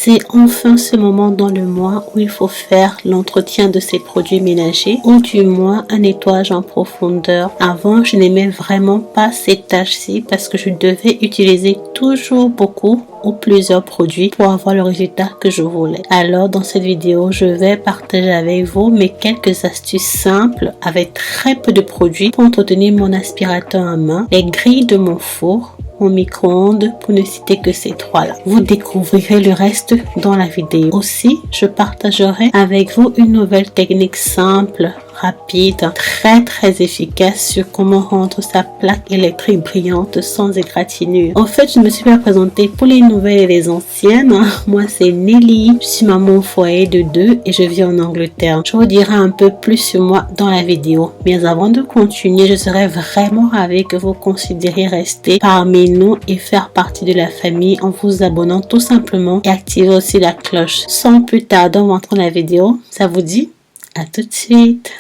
C'est enfin ce moment dans le mois où il faut faire l'entretien de ces produits ménagers ou du moins un nettoyage en profondeur. Avant, je n'aimais vraiment pas ces tâches-ci parce que je devais utiliser toujours beaucoup ou plusieurs produits pour avoir le résultat que je voulais. Alors dans cette vidéo, je vais partager avec vous mes quelques astuces simples avec très peu de produits pour entretenir mon aspirateur à main, les grilles de mon four, mon micro-ondes, pour ne citer que ces trois-là. Vous découvrirez le reste dans la vidéo. Aussi, je partagerai avec vous une nouvelle technique simple, rapide, très efficace sur comment rendre sa plaque électrique brillante sans égratignure. En fait, je me suis pas présentée pour les nouvelles et les anciennes. Moi, c'est Nelly. Je suis maman au foyer de 2 et je vis en Angleterre. Je vous dirai un peu plus sur moi dans la vidéo. Mais avant de continuer, je serais vraiment ravie que vous considériez rester parmi nous et faire partie de la famille en vous abonnant tout simplement et activer aussi la cloche. Sans plus tarder, on rentre dans la vidéo. Ça vous dit? À tout de suite.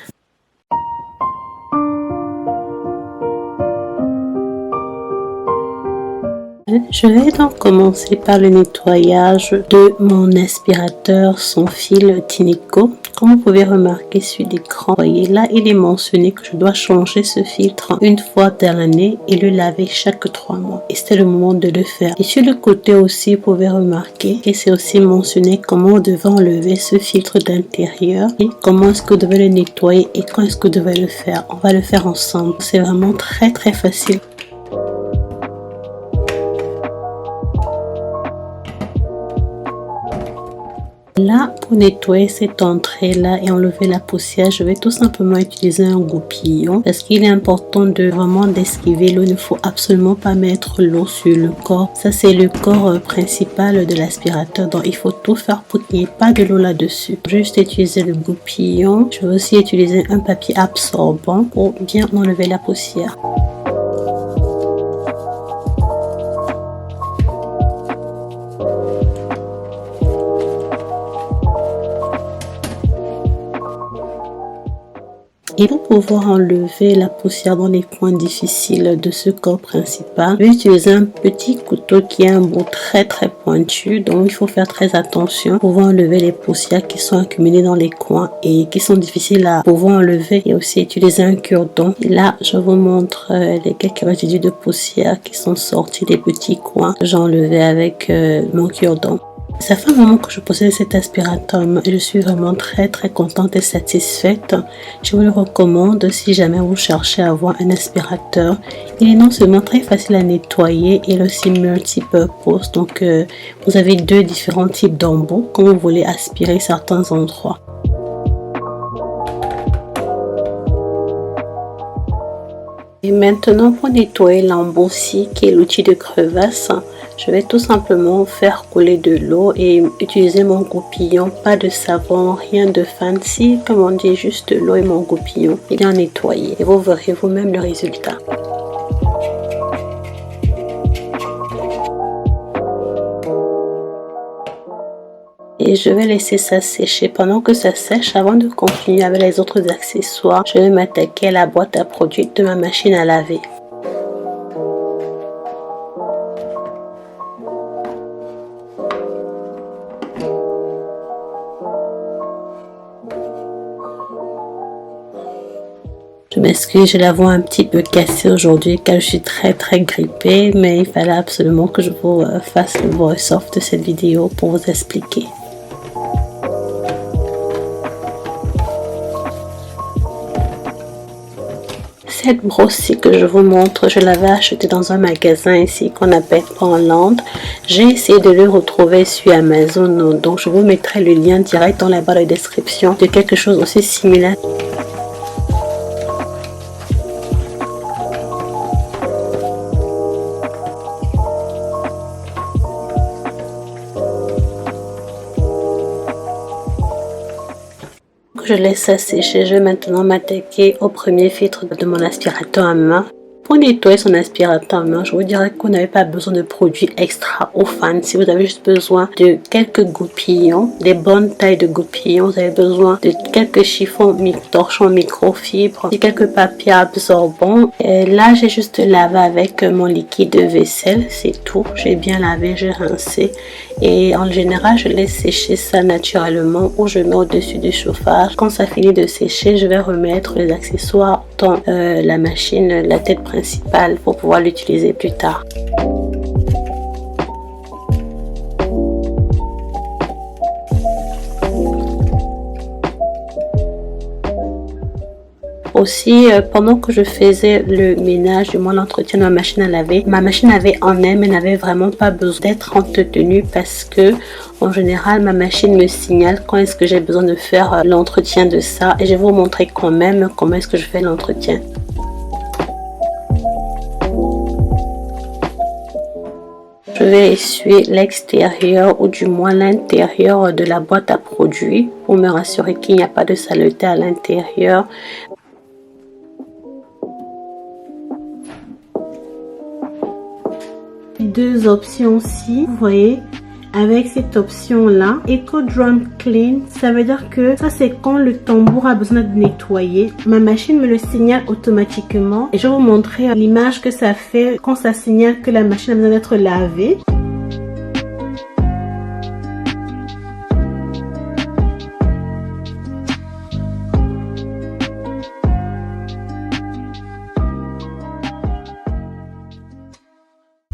Je vais donc commencer par le nettoyage de mon aspirateur sans fil Tineco. Comme vous pouvez remarquer sur l'écran, voyez là, il est mentionné que je dois changer ce filtre une fois dans l'année et le laver chaque 3 mois. Et c'est le moment de le faire. Et sur le côté aussi, vous pouvez remarquer que c'est aussi mentionné comment on devait enlever ce filtre d'intérieur et comment est-ce que vous devez le nettoyer et quand est-ce que vous devez le faire. On va le faire ensemble. C'est vraiment très facile. Là, pour nettoyer cette entrée-là et enlever la poussière, je vais tout simplement utiliser un goupillon parce qu'il est important de vraiment d'esquiver l'eau. Il ne faut absolument pas mettre l'eau sur le corps. Ça, c'est le corps principal de l'aspirateur. Donc, il faut tout faire pour qu'il n'y ait pas de l'eau là-dessus. Juste utiliser le goupillon. Je vais aussi utiliser un papier absorbant pour bien enlever la poussière. Et pour pouvoir enlever la poussière dans les coins difficiles de ce corps principal, je vais utiliser un petit couteau qui a un bout très pointu. Donc il faut faire très attention pour pouvoir enlever les poussières qui sont accumulées dans les coins et qui sont difficiles à pouvoir enlever. Et aussi utiliser un cure-dent. Et là, je vous montre les quelques résidus de poussière qui sont sortis des petits coins. J'ai enlevé avec mon cure-dent. Ça fait un moment que je possède cet aspirateur et je suis vraiment très contente et satisfaite. Je vous le recommande si jamais vous cherchez à avoir un aspirateur. Il est non seulement très facile à nettoyer, il est aussi multi-purpose. Donc vous avez 2 différents types d'embouts quand vous voulez aspirer certains endroits. Et maintenant, pour nettoyer l'embout-ci, qui est l'outil de crevasse, je vais tout simplement faire couler de l'eau et utiliser mon goupillon. Pas de savon, rien de fancy, comme on dit, juste l'eau et mon goupillon. Et bien nettoyer. Et vous verrez vous-même le résultat. Et je vais laisser ça sécher. Pendant que ça sèche, avant de continuer avec les autres accessoires, je vais m'attaquer à la boîte à produits de ma machine à laver. Je m'excuse, j'ai la voix un petit peu cassée aujourd'hui car je suis très grippée, mais il fallait absolument que je vous fasse le voice-off de cette vidéo pour vous expliquer. Cette brosse-ci que je vous montre, je l'avais achetée dans un magasin ici qu'on appelle Poundland. J'ai essayé de le retrouver sur Amazon, donc je vous mettrai le lien direct dans la barre de description de quelque chose aussi similaire. Je laisse ça sécher. Je vais maintenant m'attaquer au premier filtre de mon aspirateur à main. Pour pour nettoyer son aspirateur main, je vous dirais qu'on n'avait pas besoin de produits extra ou fancy. Vous avez juste besoin de quelques goupillons, des bonnes tailles de goupillons. Vous avez besoin de quelques chiffons torchons microfibres et quelques papiers absorbants. Et là, j'ai juste lavé avec mon liquide de vaisselle, c'est tout. J'ai bien lavé, j'ai rincé. Et en général, je laisse sécher ça naturellement ou je mets au-dessus du chauffage. Quand ça finit de sécher, je vais remettre les accessoires dans la machine, la tête principale pour pouvoir l'utiliser plus tard. Aussi, pendant que je faisais le ménage, du moins l'entretien de ma machine à laver, ma machine avait en elle, mais n'avait vraiment pas besoin d'être entretenue parce que, en général, ma machine me signale quand est-ce que j'ai besoin de faire l'entretien de ça. Et je vais vous montrer quand même comment est-ce que je fais l'entretien. Je vais essuyer l'extérieur ou du moins l'intérieur de la boîte à produits pour me rassurer qu'il n'y a pas de saleté à l'intérieur. Deux options aussi, vous voyez, avec cette option là, Eco Drum Clean, ça veut dire que ça c'est quand le tambour a besoin de nettoyer, ma machine me le signale automatiquement et je vais vous montrer l'image que ça fait quand ça signale que la machine a besoin d'être lavée.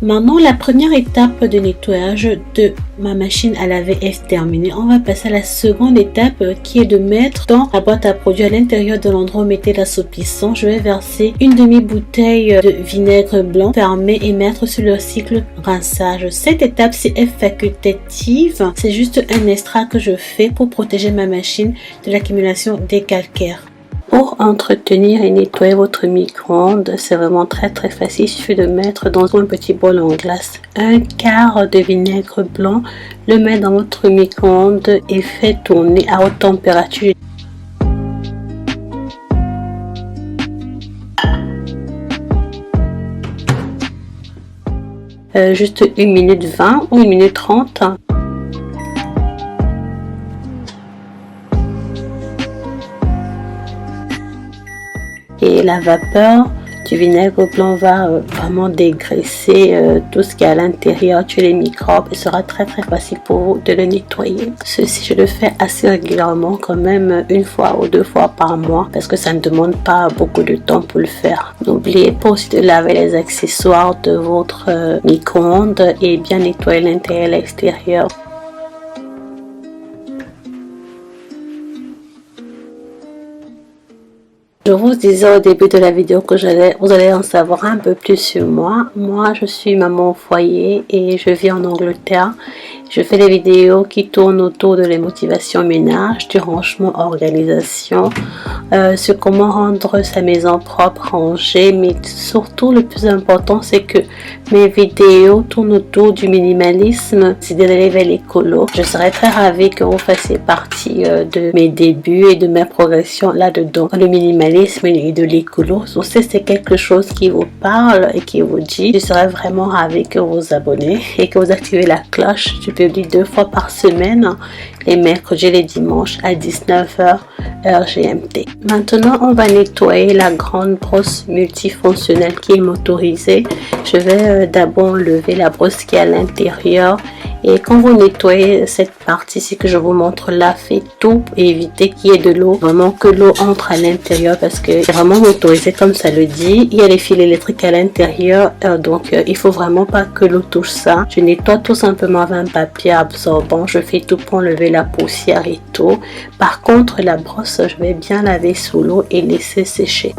Maintenant, la première étape de nettoyage de ma machine à laver est terminée. On va passer à la seconde étape qui est de mettre dans la boîte à produits à l'intérieur de l'endroit où mettez l'assouplissant. Je vais verser une demi-bouteille de vinaigre blanc, fermer et mettre sur le cycle rinçage. Cette étape-ci est facultative. C'est juste un extra que je fais pour protéger ma machine de l'accumulation des calcaires. Pour entretenir et nettoyer votre micro-ondes, c'est vraiment très facile. Il suffit de mettre dans un petit bol en glace un quart de vinaigre blanc, le mettre dans votre micro-ondes et fait tourner à haute température. Juste 1 minute 20 ou 1 minute 30. Et la vapeur du vinaigre blanc va vraiment dégraisser tout ce qui est à l'intérieur, tuer les microbes et sera très facile pour vous de le nettoyer. Ceci, je le fais assez régulièrement, quand même 1 fois ou 2 fois par mois parce que ça ne demande pas beaucoup de temps pour le faire. N'oubliez pas aussi de laver les accessoires de votre micro-ondes et bien nettoyer l'intérieur et l'extérieur. Je vous disais au début de la vidéo que vous allez en savoir un peu plus sur moi. Moi, je suis maman au foyer et je vis en Angleterre. Je fais des vidéos qui tournent autour de la motivation ménage, du rangement, organisation, sur comment rendre sa maison propre, rangée, mais surtout le plus important, c'est que mes vidéos tournent autour du minimalisme, c'est d'aller vers l'écolo. Je serais très ravie que vous fassiez partie de mes débuts et de mes progressions là-dedans, le minimalisme et de l'écolo. Donc, si c'est quelque chose qui vous parle et qui vous dit, je serais vraiment ravie que vous vous abonnez et que vous activez la cloche. Je publie 2 fois par semaine, les mercredis et les dimanches à 19h heure GMT. Maintenant, on va nettoyer la grande brosse multifonctionnelle qui est motorisée. Je vais d'abord enlever la brosse qui est à l'intérieur. Et quand vous nettoyez cette partie-ci que je vous montre là, faites tout pour éviter qu'il y ait de l'eau. Vraiment que l'eau entre à l'intérieur parce que c'est vraiment motorisé comme ça le dit. Il y a les fils électriques à l'intérieur. Donc, il faut vraiment pas que l'eau touche ça. Je nettoie tout simplement avec un papier absorbant. Je fais tout pour enlever la poussière et tout. Par contre, la brosse, je vais bien laver sous l'eau et laisser sécher.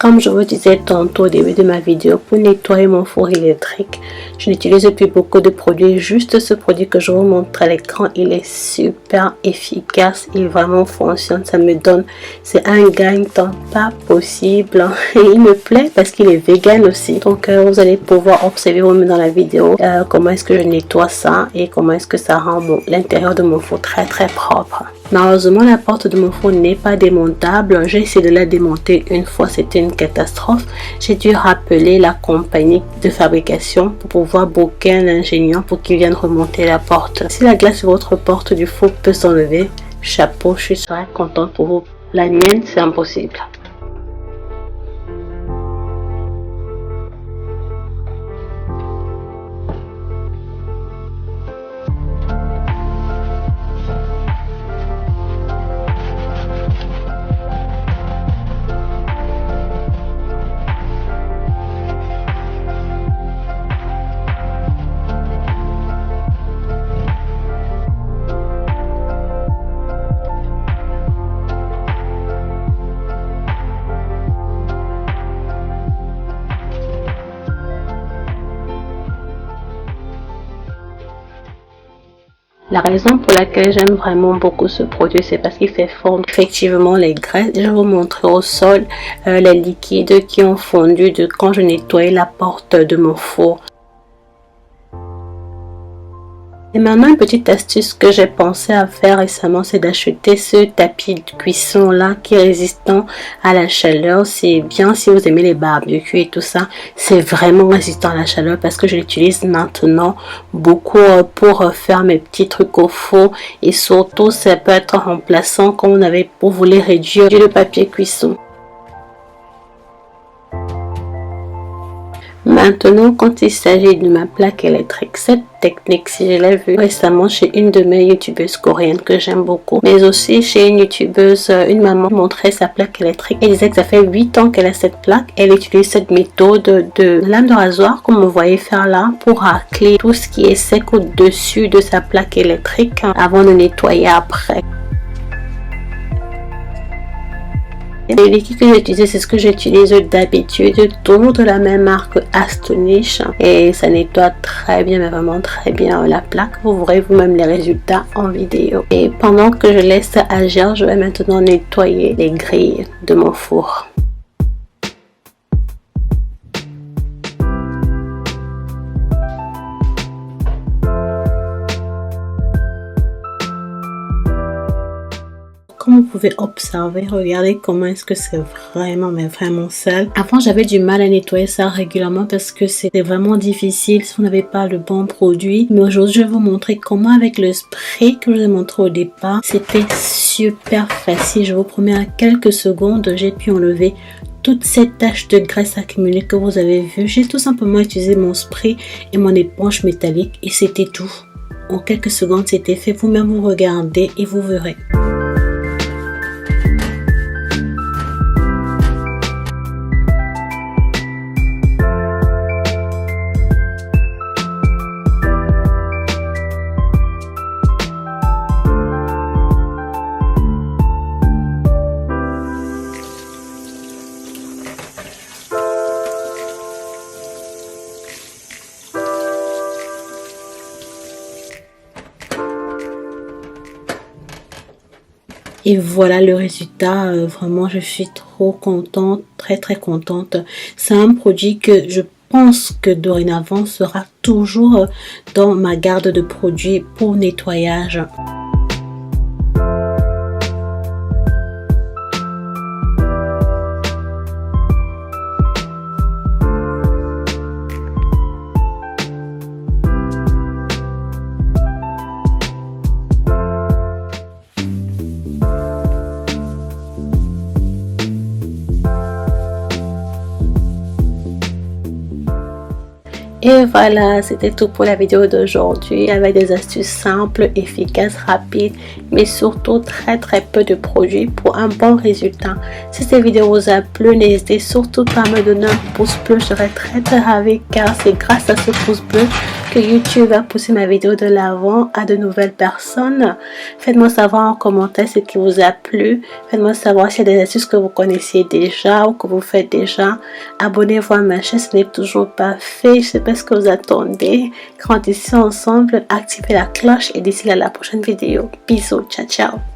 Comme je vous disais tantôt au début de ma vidéo, pour nettoyer mon four électrique, je n'utilise plus beaucoup de produits. Juste ce produit que je vous montre à l'écran, il est super efficace. Il vraiment fonctionne. Ça me donne, c'est un gain-temps pas possible. Et il me plaît parce qu'il est vegan aussi. Donc vous allez pouvoir observer vous-même dans la vidéo comment est-ce que je nettoie ça et comment est-ce que ça rend l'intérieur de mon four très très propre. Malheureusement, la porte de mon four n'est pas démontable. J'ai essayé de la démonter une fois, c'était une catastrophe. J'ai dû rappeler la compagnie de fabrication pour pouvoir booker un ingénieur pour qu'il vienne remonter la porte. Si la glace sur votre porte du four peut s'enlever, chapeau, je serais contente pour vous. La mienne, c'est impossible. La raison pour laquelle j'aime vraiment beaucoup ce produit, c'est parce qu'il fait fondre effectivement les graisses. Je vais vous montrer au sol les liquides qui ont fondu de quand je nettoyais la porte de mon four. Et maintenant, une petite astuce que j'ai pensé à faire récemment, c'est d'acheter ce tapis de cuisson là qui est résistant à la chaleur. C'est bien si vous aimez les barbecues et tout ça. C'est vraiment résistant à la chaleur parce que je l'utilise maintenant beaucoup pour faire mes petits trucs au four. Et surtout, ça peut être remplaçant quand vous voulez réduire le papier cuisson. Maintenant, quand il s'agit de ma plaque électrique, cette technique, si je l'ai vue récemment chez une de mes youtubeuses coréennes que j'aime beaucoup, mais aussi chez une youtubeuse, une maman montrait sa plaque électrique. Elle disait que ça fait 8 ans qu'elle a cette plaque. Elle utilise cette méthode de lame de rasoir, comme vous voyez faire là, pour racler tout ce qui est sec au-dessus de sa plaque électrique avant de nettoyer après. Le liquide que j'utilise, c'est ce que j'utilise d'habitude, toujours de la même marque Astonish, et ça nettoie très bien, mais vraiment très bien la plaque. Vous verrez vous-même les résultats en vidéo. Et pendant que je laisse agir, je vais maintenant nettoyer les grilles de mon four. Comme vous pouvez observer, regardez comment est-ce que c'est vraiment, mais vraiment sale. Avant, j'avais du mal à nettoyer ça régulièrement parce que c'était vraiment difficile si vous n'avez pas le bon produit. Mais aujourd'hui, je vais vous montrer comment avec le spray que je vous ai montré au départ, c'était super facile. Je vous promets, à quelques secondes, j'ai pu enlever toutes ces taches de graisse accumulées que vous avez vues. J'ai tout simplement utilisé mon spray et mon éponge métallique et c'était tout. En quelques secondes, c'était fait. Vous-même, vous regardez et vous verrez. Et voilà le résultat, vraiment je suis trop contente, très contente. C'est un produit que je pense que dorénavant sera toujours dans ma garde de produits pour nettoyage. Et voilà, c'était tout pour la vidéo d'aujourd'hui avec des astuces simples, efficaces, rapides, mais surtout très peu de produits pour un bon résultat. Si cette vidéo vous a plu, n'hésitez surtout pas à me donner un pouce bleu, je serai très ravie car c'est grâce à ce pouce bleu que YouTube va pousser ma vidéo de l'avant à de nouvelles personnes. Faites-moi savoir en commentaire ce qui vous a plu. Faites-moi savoir s'il y a des astuces que vous connaissiez déjà ou que vous faites déjà. Abonnez-vous à ma chaîne si ce n'est toujours pas fait. Je sais pas ce que vous attendez. Grandissons ensemble, activez la cloche et d'ici là, à la prochaine vidéo. Bisous, ciao ciao.